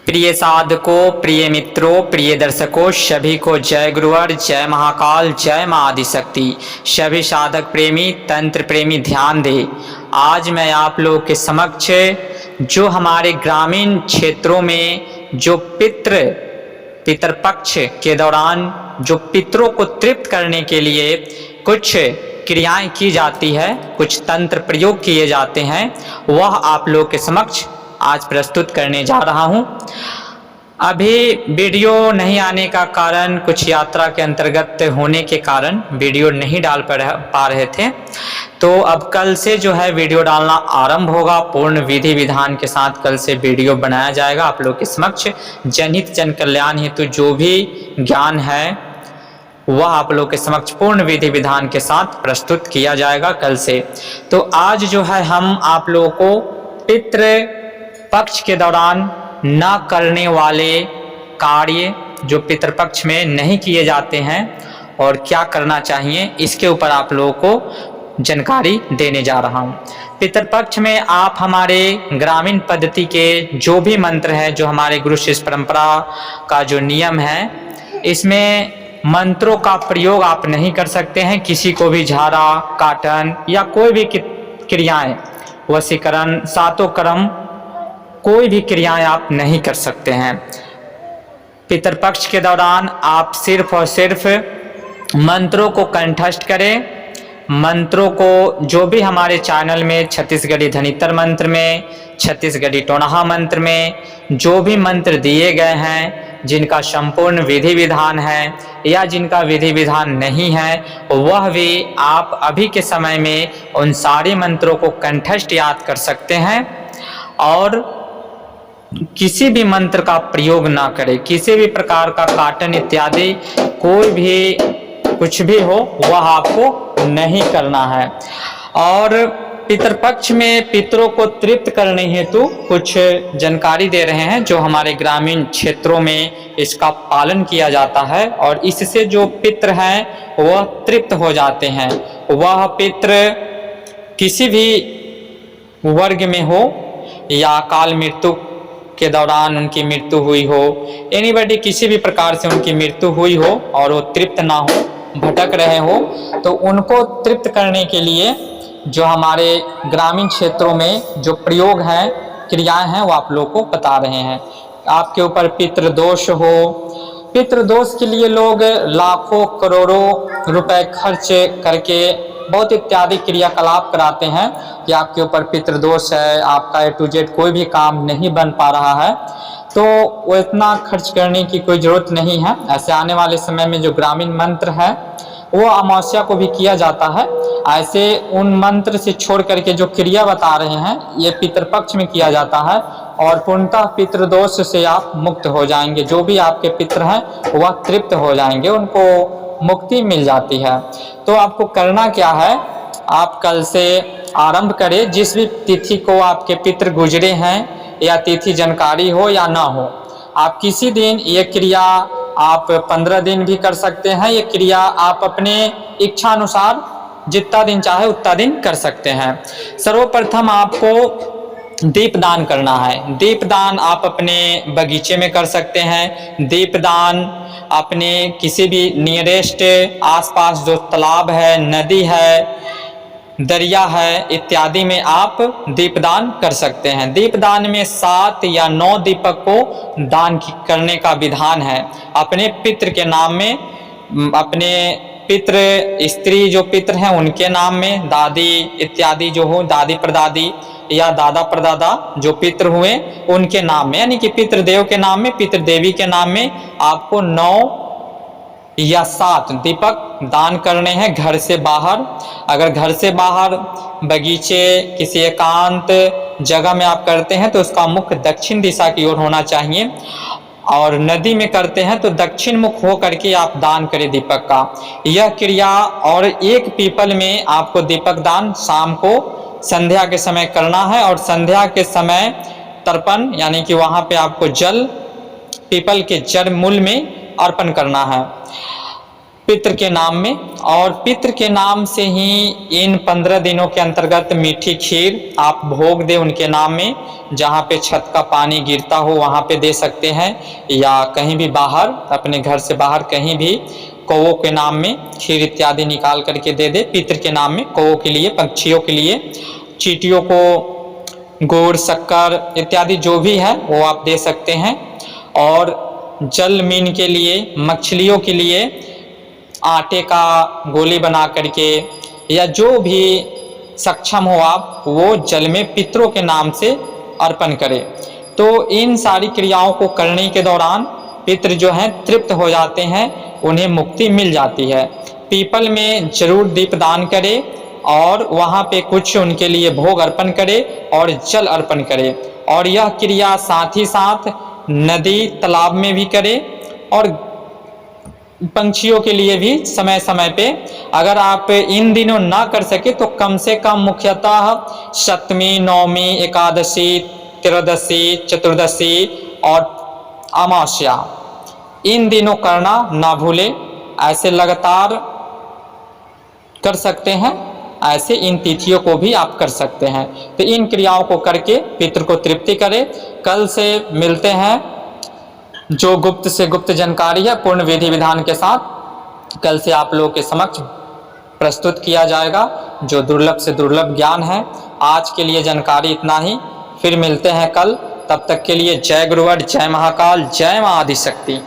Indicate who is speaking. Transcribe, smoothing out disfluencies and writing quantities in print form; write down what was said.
Speaker 1: प्रिय साधकों, प्रिय मित्रों, प्रिय दर्शकों, सभी को जय गुरुवर, जय महाकाल, जय मां आदिशक्ति। सभी साधक प्रेमी, तंत्र प्रेमी ध्यान दें। आज मैं आप लोगों के समक्ष जो हमारे ग्रामीण क्षेत्रों में जो पितृपक्ष के दौरान जो पितरों को तृप्त करने के लिए कुछ क्रियाएं की जाती है, कुछ तंत्र प्रयोग किए जाते हैं, वह आप लोगों के समक्ष आज प्रस्तुत करने जा रहा हूं। अभी वीडियो नहीं आने का कारण कुछ यात्रा के अंतर्गत होने के कारण वीडियो नहीं डाल पा रहे थे, तो अब कल से जो है वीडियो डालना आरंभ होगा। पूर्ण विधि विधान के साथ कल से वीडियो बनाया जाएगा। आप लोग के समक्ष जनहित जन कल्याण हेतु जो भी ज्ञान है वह आप लोग के समक्ष पूर्ण विधि विधान के साथ प्रस्तुत किया जाएगा कल से। तो आज जो है हम आप लोगों को पितृ पक्ष के दौरान न करने वाले कार्य जो पितृपक्ष में नहीं किए जाते हैं और क्या करना चाहिए, इसके ऊपर आप लोगों को जानकारी देने जा रहा हूं। पितृपक्ष में आप हमारे ग्रामीण पद्धति के जो भी मंत्र है, जो हमारे गुरु शिष्य परंपरा का जो नियम है, इसमें मंत्रों का प्रयोग आप नहीं कर सकते हैं। किसी को भी झाड़ा, काटन या कोई भी क्रियाएं, वशीकरण, सातों कर्म, कोई भी क्रियाएं आप नहीं कर सकते हैं। पितृपक्ष के दौरान आप सिर्फ और सिर्फ मंत्रों को कंठस्थ करें। मंत्रों को जो भी हमारे चैनल में छत्तीसगढ़ी धनितर मंत्र में, छत्तीसगढ़ी टोनहा मंत्र में जो भी मंत्र दिए गए हैं, जिनका संपूर्ण विधि विधान है या जिनका विधि विधान नहीं है, वह भी आप अभी के समय में उन सारे मंत्रों को कंठस्थ याद कर सकते हैं और किसी भी मंत्र का प्रयोग ना करें। किसी भी प्रकार का काटन इत्यादि कोई भी कुछ भी हो वह आपको नहीं करना है। और पितृपक्ष में पितरों को तृप्त करने हेतु कुछ जानकारी दे रहे हैं जो हमारे ग्रामीण क्षेत्रों में इसका पालन किया जाता है और इससे जो पितर हैं वह तृप्त हो जाते हैं। वह पितर किसी भी वर्ग में हो या अकाल मृत्यु के दौरान उनकी मृत्यु हुई हो, एनीबॉडी किसी भी प्रकार से उनकी मृत्यु हुई हो और वो तृप्त ना हो, भटक रहे हो, तो उनको तृप्त करने के लिए जो हमारे ग्रामीण क्षेत्रों में जो प्रयोग हैं, क्रियाएं हैं, वो आप लोग को बता रहे हैं। आपके ऊपर पितृदोष हो, पितृदोष के लिए लोग लाखों करोड़ों रुपए खर्च करके बहुत इत्यादि क्रियाकलाप कराते हैं कि आपके ऊपर पितृदोष है, आपका A to Z कोई भी काम नहीं बन पा रहा है, तो वो इतना खर्च करने की कोई ज़रूरत नहीं है। ऐसे आने वाले समय में जो ग्रामीण मंत्र है वो अमावस्या को भी किया जाता है। ऐसे उन मंत्र से छोड़ करके जो क्रिया बता रहे हैं ये पितृपक्ष में किया जाता है और पूर्णतः पितृदोष से आप मुक्त हो जाएंगे। जो भी आपके पितर हैं वह तृप्त हो जाएंगे, उनको मुक्ति मिल जाती है। तो आपको करना क्या है, आप कल से आरंभ करें। जिस भी तिथि को आपके पितर गुजरे हैं या तिथि जानकारी हो या ना हो, आप किसी दिन ये क्रिया आप 15 दिन भी कर सकते हैं। ये क्रिया आप अपने इच्छा अनुसार जितना दिन चाहे उतना दिन कर सकते हैं। सर्वप्रथम आपको दीपदान करना है। दीपदान आप अपने बगीचे में कर सकते हैं। दीपदान अपने किसी भी नियरेस्ट आसपास जो तालाब है, नदी है, दरिया है इत्यादि में आप दीपदान कर सकते हैं। दीपदान में 7 या 9 दीपक को दान करने का विधान है। अपने पितृ के नाम में, अपने पितृ स्त्री जो पितृ हैं उनके नाम में, दादी इत्यादि जो हो, दादी परदादी या दादा परदादा जो पितृ हुए उनके नाम में, यानी कि पितृदेव के नाम में, पितृदेवी के नाम में आपको 9 या 7 दीपक दान करने हैं घर से बाहर। अगर घर से बाहर बगीचे किसी एकांत जगह में आप करते हैं तो उसका मुख दक्षिण दिशा की ओर होना चाहिए और नदी में करते हैं तो दक्षिण मुख हो करके आप दान करें दीपक का। यह क्रिया और एक पीपल में आपको दीपक दान शाम को संध्या के समय करना है और संध्या के समय तर्पण यानी कि वहाँ पे आपको जल पीपल के जड़ मूल में अर्पण करना है। पितृ के नाम में, और पितृ के नाम से ही इन 15 दिनों के अंतर्गत मीठी खीर आप भोग दे उनके नाम में। जहाँ पे छत का पानी गिरता हो वहाँ पे दे सकते हैं, या कहीं भी बाहर, अपने घर से बाहर कहीं भी कौओं के नाम में खीर इत्यादि निकाल करके दे दे। पितृ के नाम में कौओं के लिए, पक्षियों के लिए, चींटियों को गुड़ शक्कर इत्यादि जो भी है वो आप दे सकते हैं। और जल मीन के लिए, मछलियों के लिए आटे का गोली बना करके, या जो भी सक्षम हो आप, वो जल में पितरों के नाम से अर्पण करें। तो इन सारी क्रियाओं को करने के दौरान पितृ जो हैं तृप्त हो जाते हैं, उन्हें मुक्ति मिल जाती है। पीपल में जरूर दीपदान करें और वहाँ पे कुछ उनके लिए भोग अर्पण करें और जल अर्पण करें। और यह क्रिया साथ ही साथ नदी तालाब में भी करें, और पंछियों के लिए भी समय समय पे। अगर आप इन दिनों ना कर सके तो कम से कम मुख्यतः सप्तमी, नवमी, एकादशी, त्रयोदशी, चतुर्दशी और अमावस्या, इन दिनों करना ना भूलें। ऐसे लगातार कर सकते हैं, ऐसे इन तिथियों को भी आप कर सकते हैं। तो इन क्रियाओं को करके पितृ को तृप्ति करें। कल से मिलते हैं जो गुप्त से गुप्त जानकारी है पूर्ण विधि विधान के साथ, कल से आप लोगों के समक्ष प्रस्तुत किया जाएगा जो दुर्लभ से दुर्लभ ज्ञान है। आज के लिए जानकारी इतना ही, फिर मिलते हैं कल। तब तक के लिए जय गुरुवर, जय महाकाल, जय मां आदिशक्ति।